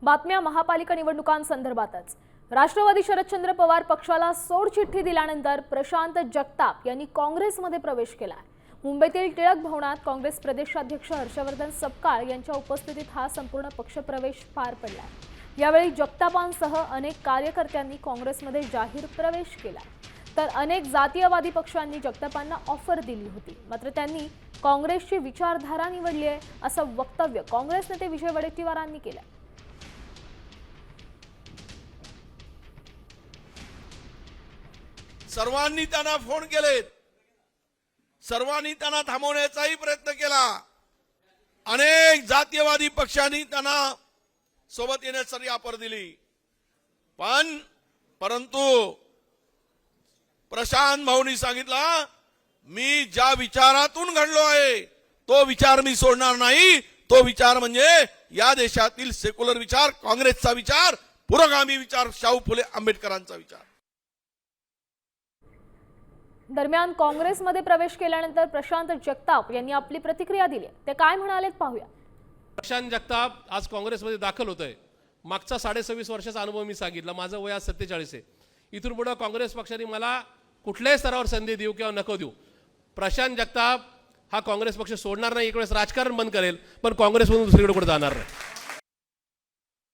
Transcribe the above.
बातम्या महापालिका निवडणुकांसंदर्भातच। राष्ट्रवादी शरदचंद्र पवार पक्षाला सोडचिठ्ठी दिल्यानंतर प्रशांत जगताप यांनी काँग्रेसमध्ये प्रवेश केला। मुंबईतील टिळक भवनात काँग्रेस प्रदेशाध्यक्ष हर्षवर्धन सपकाळ यांच्या उपस्थितीत हा संपूर्ण पक्षप्रवेश पार पडला। यावेळी जगतापांसह अनेक कार्यकर्त्यांनी काँग्रेसमध्ये जाहीर प्रवेश केला, तर अनेक जातीयवादी पक्षांनी जगतापांना ऑफर दिली होती। मात्र त्यांनी काँग्रेसची विचारधारा निवडली आहे असं वक्तव्य काँग्रेस नेते विजय वडेट्टीवारांनी केलं। सर्वांनी त्यांना फोन केलेत, सर्वांनी त्यांना थांबवण्याचाही प्रयत्न केला। अनेक जातीयवादी पक्षांनी त्यांना सोबत येण्यासाठी ऑफर दिली, परंतु प्रशांत भाऊंनी सांगितलं, मी ज्या विचारातून घडलो आहे तो विचार मी सोडणार नाही। तो विचार म्हणजे या देशातील सेक्युलर विचार, काँग्रेसचा विचार, पुरोगामी विचार, शाहू फुले आंबेडकरांचा विचार। दरम्यान काँग्रेसमध्ये प्रवेश केल्यानंतर प्रशांत जगताप यांनी आपली प्रतिक्रिया दिली। ते काय म्हणालेत पाहूया। प्रशांत जगताप आज काँग्रेसमध्ये दाखल होतोय। मागचा 26.5 वर्षाचा अनुभव मी सांगितला। माझं वय आज 47 आहे। इथून पुढे काँग्रेस पक्षाने मला कुठल्याही स्तरावर संधी देऊ किंवा नको देऊ, प्रशांत जगताप हा काँग्रेस पक्ष सोडणार नाही। एक वेळेस राजकारण बंद करेल, पण काँग्रेसमधून दुसरीकडे कुठे जाणार नाही।